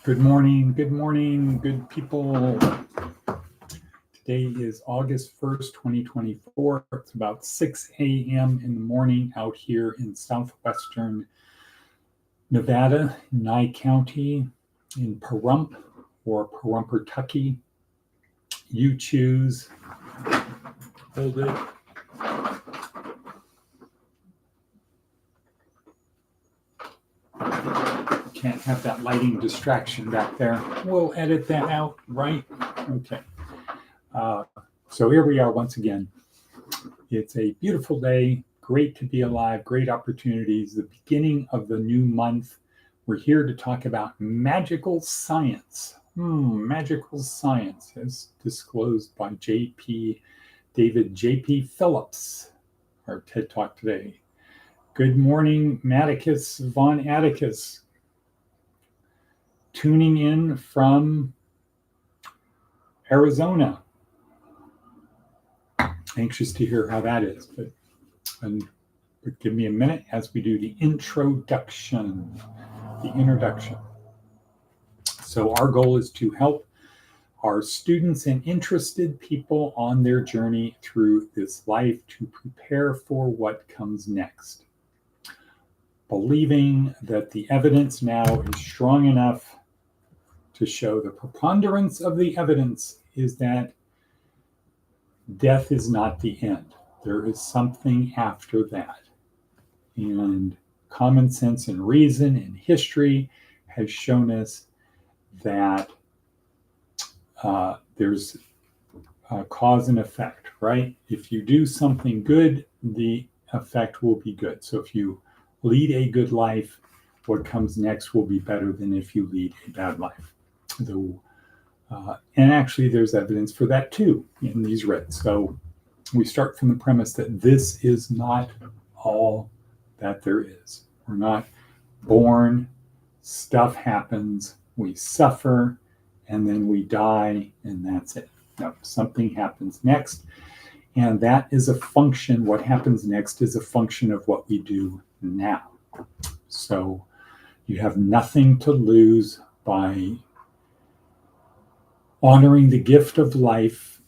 Good morning, good people. Today is August 1st, 2024. It's about 6 a.m. in the morning out here in southwestern Nevada, Nye County, in Pahrump or Pahrumpertucky. You choose. Hold it. Can't have that lighting distraction back there. We'll edit that out, right? Okay. So here we are once again. It's a beautiful day. Great to be alive. Great opportunities. The beginning of the new month. We're here to talk about magical science. Magical science as disclosed by David J.P. Phillips, our TED Talk today. Good morning, Matticus Von Atticus. Tuning in from Arizona. Anxious to hear how that is, but give me a minute as we do the introduction. So our goal is to help our students and interested people on their journey through this life to prepare for what comes next. Believing that the evidence now is strong enough to show the preponderance of the evidence is that death is not the end. There is something after that. And common sense and reason and history has shown us that there's a cause and effect, right? If you do something good, the effect will be good. So if you lead a good life, what comes next will be better than if you lead a bad life. And actually, there's evidence for that too in these writs. So we start from the premise that this is not all that there is. We're not born, stuff happens, we suffer, and then we die, and that's it. No, something happens next. And that is a function, what happens next is a function of what we do now. So you have nothing to lose by honoring the gift of life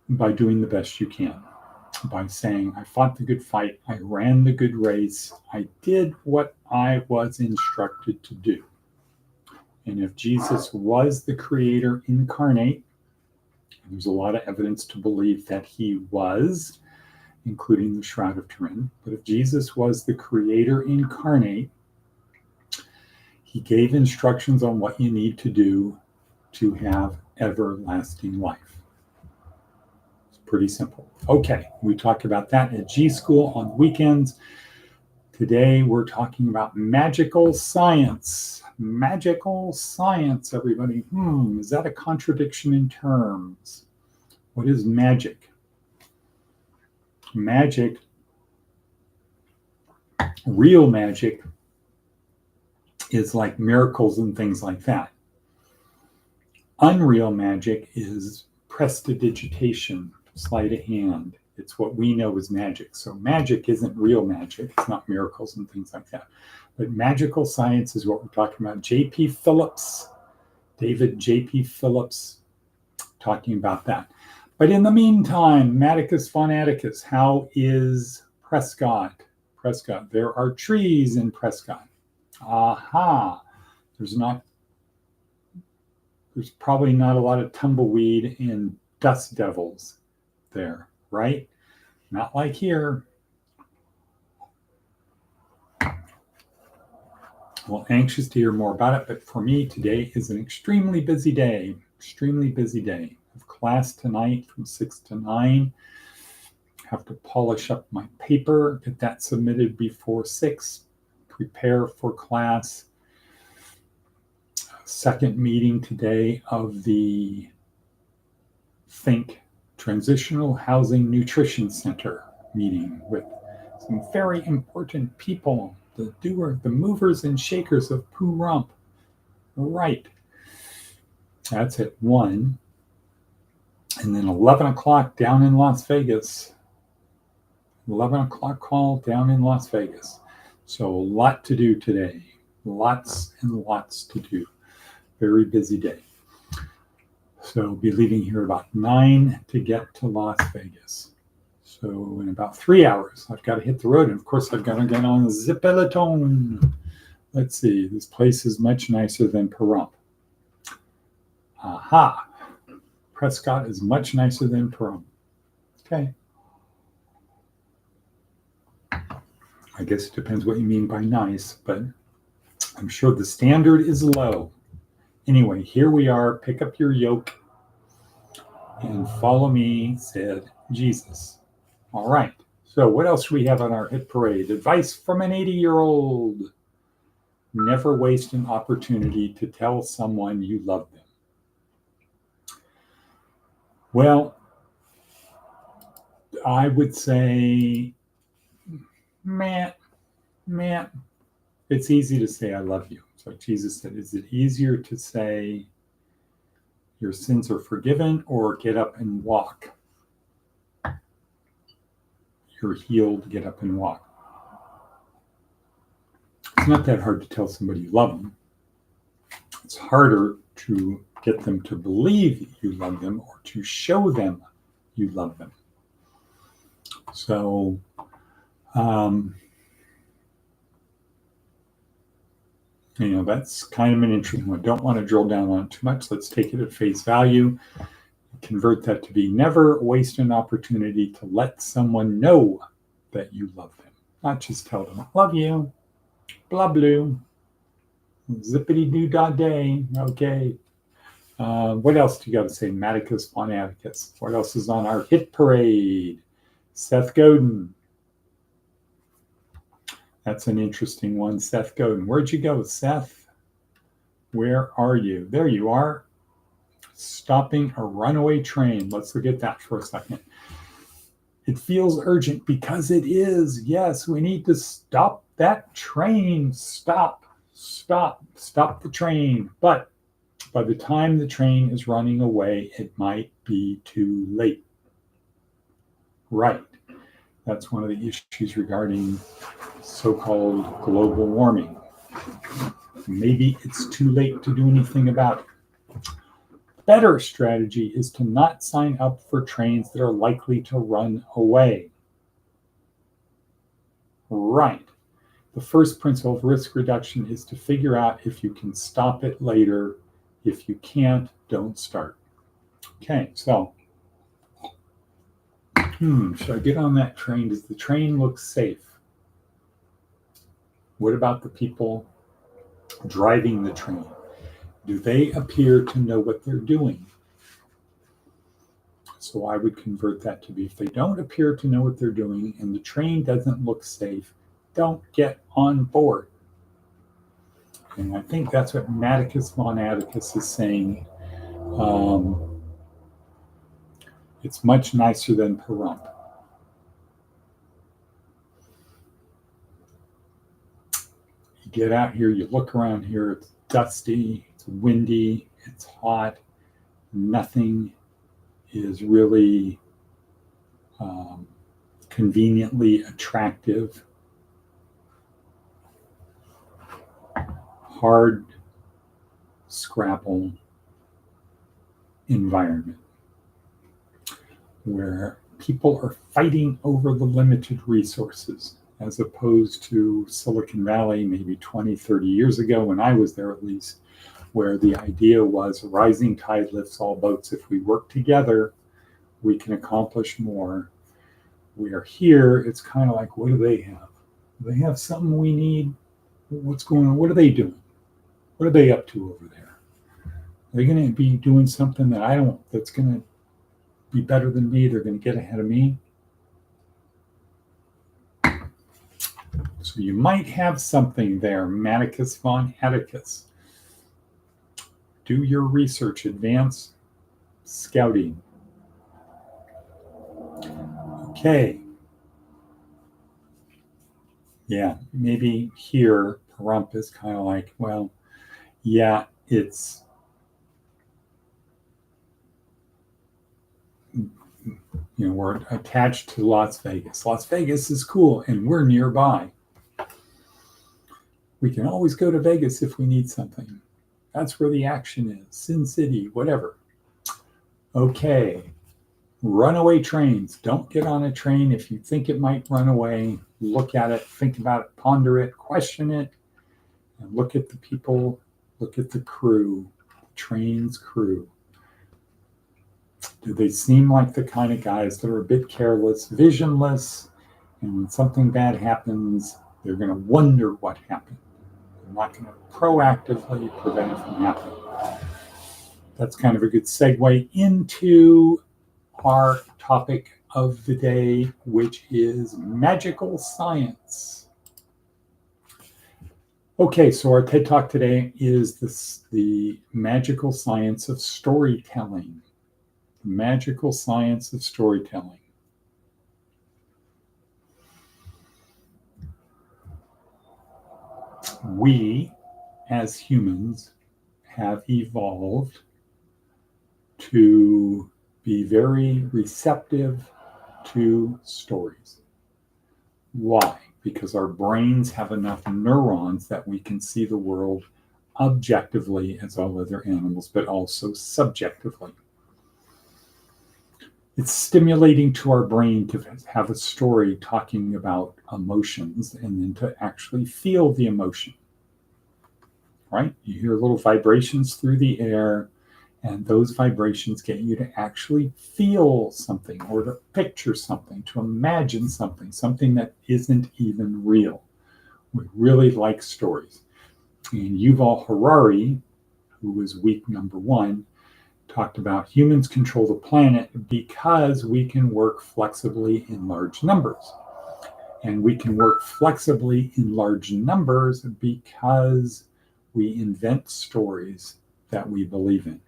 by doing the best you can, by saying, I fought the good fight, I ran the good race, I did what I was instructed to do. And if Jesus was the creator incarnate, there's a lot of evidence to believe that he was, including the Shroud of Turin, but if Jesus was the creator incarnate, he gave instructions on what you need to do to have everlasting life. It's pretty simple. Okay, we talk about that at G School on weekends. Today we're talking about magical science. Magical science, everybody. Is that a contradiction in terms? What is magic? Magic, real magic, is like miracles and things like that. Unreal magic is prestidigitation, sleight of hand. It's what we know as magic. So magic isn't real magic. It's not miracles and things like that. But magical science is what we're talking about. J.P. Phillips, David J.P. Phillips, talking about that. But in the meantime, Matticus Von Atticus, how is Prescott? Prescott, there are trees in Prescott. Aha, there's probably not a lot of tumbleweed and dust devils there, right? Not like here. Well, anxious to hear more about it, but for me, today is an extremely busy day. I have class tonight from 6 to 9. Have to polish up my paper, get that submitted before 6, prepare for class. Second meeting today of the Think Transitional Housing Nutrition Center meeting with some very important people, the movers and shakers of Pahrump. Right. That's at 1. And then 11 o'clock down in Las Vegas. 11 o'clock call down in Las Vegas. So a lot to do today. Lots and lots to do. Very busy day. So be leaving here about 9 to get to Las Vegas. So in about 3 hours, I've got to hit the road. And of course, I've got to get on the Peloton. Let's see. This place is much nicer than Pahrump. Aha. Prescott is much nicer than Pahrump. Okay. I guess it depends what you mean by nice, but I'm sure the standard is low. Anyway, here we are. Pick up your yoke and follow me, said Jesus. All right. So what else do we have on our hit parade? Advice from an 80-year-old. Never waste an opportunity to tell someone you love them. Well, I would say, man, it's easy to say I love you. So Jesus said, is it easier to say your sins are forgiven or get up and walk? You're healed, get up and walk. It's not that hard to tell somebody you love them. It's harder to get them to believe you love them or to show them you love them. So, that's kind of an interesting one. Don't want to drill down on it too much. Let's take it at face value. Convert that to be never waste an opportunity to let someone know that you love them. Not just tell them, I love you, blah, blue, zippity-doo-dah-day, okay. What else do you got to say? Maticus Phonaticus. What else is on our hit parade? Seth Godin. That's an interesting one, Seth Godin. Where'd you go, Seth? Where are you? There you are. Stopping a runaway train. Let's look at that for a second. It feels urgent because it is. Yes, we need to stop that train. Stop the train. But by the time the train is running away, it might be too late. Right. That's one of the issues regarding so-called global warming. Maybe it's too late to do anything about it. Better strategy is to not sign up for trains that are likely to run away. Right. The first principle of risk reduction is to figure out if you can stop it later. If you can't, don't start. Okay, so should I get on that train? Does the train look safe? What about the people driving the train? Do they appear to know what they're doing? So I would convert that to be, if they don't appear to know what they're doing and the train doesn't look safe, don't get on board. And I think that's what Maticus Phonaticus is saying. It's much nicer than Pahrump. You get out here, you look around here, it's dusty, it's windy, it's hot, nothing is really conveniently attractive. Hard scrapple environment where people are fighting over the limited resources, as opposed to Silicon Valley maybe 20, 30 years ago, when I was there at least, where the idea was rising tide lifts all boats. If we work together, we can accomplish more. We are here. It's kind of like, what do they have? Do they have something we need? What's going on? What are they doing? What are they up to over there? Are they going to be doing something that I don't, that's going to be better than me? They're going to get ahead of me. So you might have something there, Maticus Phonaticus. Do your research, advance scouting. Okay. Yeah, maybe here, Pahrump is kind of like, well, yeah, it's, we're attached to Las Vegas. Las Vegas is cool, and we're nearby. We can always go to Vegas if we need something. That's where the action is. Sin City, whatever. Okay. Runaway trains. Don't get on a train if you think it might run away. Look at it, think about it, ponder it, question it, and look at the people, look at the crew, the train's crew. Do they seem like the kind of guys that are a bit careless, visionless, and when something bad happens, they're going to wonder what happened? They're not going to proactively prevent it from happening. That's kind of a good segue into our topic of the day, which is magical science. Okay, so our TED Talk today is the magical science of storytelling. The magical science of storytelling. We, as humans, have evolved to be very receptive to stories. Why? Because our brains have enough neurons that we can see the world objectively as all other animals, but also subjectively. It's stimulating to our brain to have a story talking about emotions and then to actually feel the emotion, right? You hear little vibrations through the air, and those vibrations get you to actually feel something or to picture something, to imagine something, something that isn't even real. We really like stories. And Yuval Harari, who was week number 1, talked about humans control the planet because we can work flexibly in large numbers. And we can work flexibly in large numbers because we invent stories that we believe in.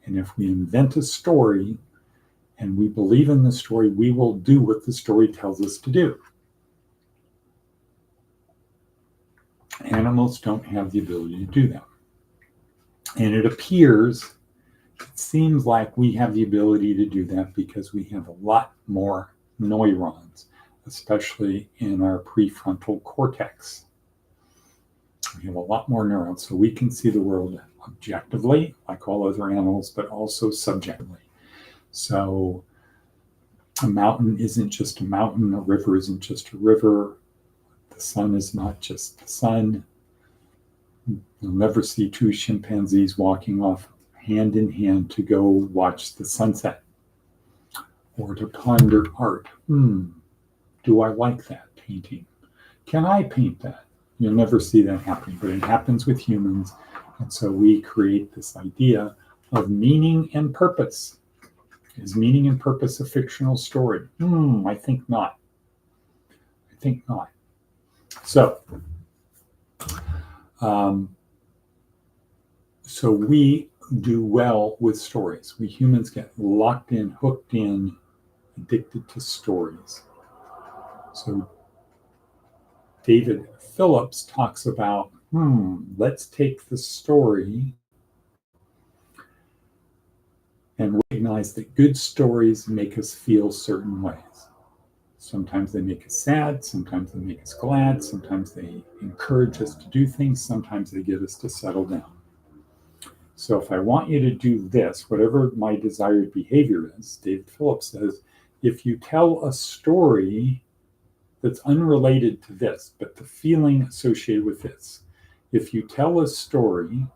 And if we invent a story and we believe in the story, we will do what the story tells us to do. Animals don't have the ability to do that. And it appears, it seems like we have the ability to do that because we have a lot more neurons, especially in our prefrontal cortex. We have a lot more neurons, so we can see the world objectively, like all other animals, but also subjectively. So a mountain isn't just a mountain, a river isn't just a river, the sun is not just the sun. You'll never see 2 chimpanzees walking off hand in hand to go watch the sunset or to ponder art. Do I like that painting? Can I paint that? You'll never see that happening, but it happens with humans. And so we create this idea of meaning and purpose. Is meaning and purpose a fictional story? I think not. I think not. So we do well with stories. We humans get locked in, hooked in, addicted to stories. So David Phillips talks about, let's take the story and recognize that good stories make us feel certain ways. Sometimes they make us sad, sometimes they make us glad, sometimes they encourage us to do things, sometimes they get us to settle down. So if I want you to do this, whatever my desired behavior is, David Phillips says, if you tell a story that's unrelated to this, but the feeling associated with this, if you tell a story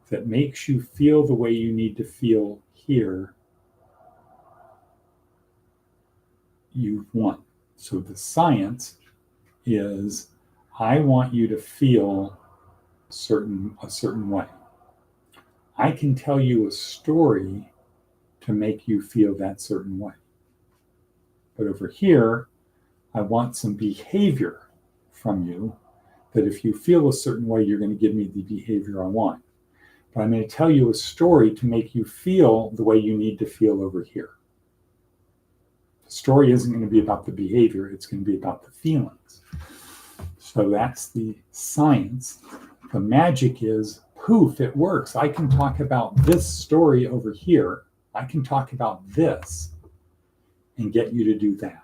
that makes you feel the way you need to feel here, you've won. So the science is, I want you to feel a certain way. I can tell you a story to make you feel that certain way. But over here, I want some behavior from you that if you feel a certain way, you're going to give me the behavior I want. But I'm going to tell you a story to make you feel the way you need to feel over here. The story isn't going to be about the behavior, it's going to be about the feelings. So that's the science. The magic is, poof, it works. I can talk about this story over here. I can talk about this and get you to do that.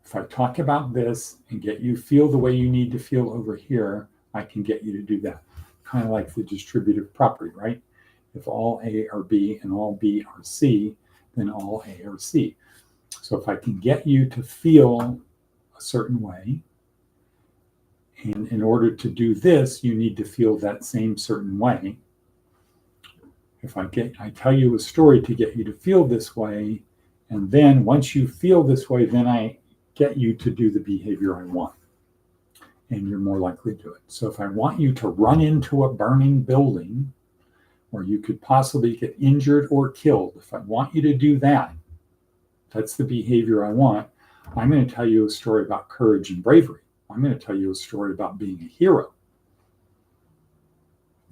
If I talk about this and get you feel the way you need to feel over here, I can get you to do that. Kind of like the distributive property, right? If all A are B and all B are C, then all A are C. So if I can get you to feel a certain way, and in order to do this, you need to feel that same certain way. If I tell you a story to get you to feel this way, and then once you feel this way, then I get you to do the behavior I want, and you're more likely to do it. So if I want you to run into a burning building where you could possibly get injured or killed, if I want you to do that, that's the behavior I want. I'm going to tell you a story about courage and bravery. I'm going to tell you a story about being a hero.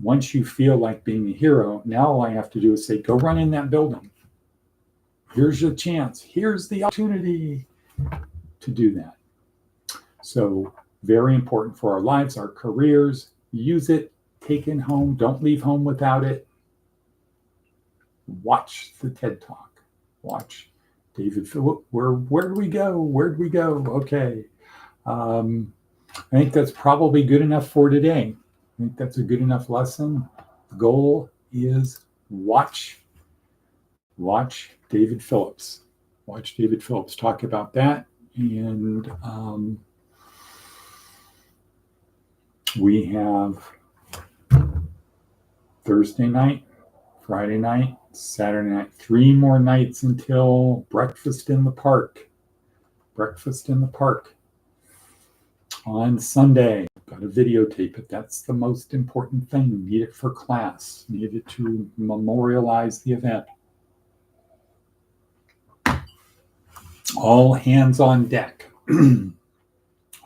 Once you feel like being a hero, now all I have to do is say, go run in that building. Here's your chance. Here's the opportunity to do that. So very important for our lives, our careers. Use it, take it home. Don't leave home without it. Watch the TED Talk. Watch David Phillips. Where do we go? Where do we go? Okay. I think that's probably good enough for today. I think that's a good enough lesson. The goal is watch David Phillips. Watch David Phillips talk about that. And we have Thursday night, Friday night, Saturday night, 3 more nights until breakfast in the park. Breakfast in the park. On Sunday, got to videotape it. That's the most important thing. Need it for class. Need it to memorialize the event. All hands on deck.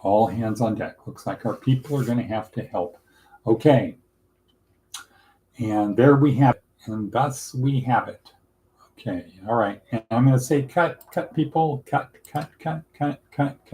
All hands on deck. Looks like our people are going to have to help. Okay. And there we have it. And thus we have it. Okay. All right. And I'm going to say cut, people. Cut.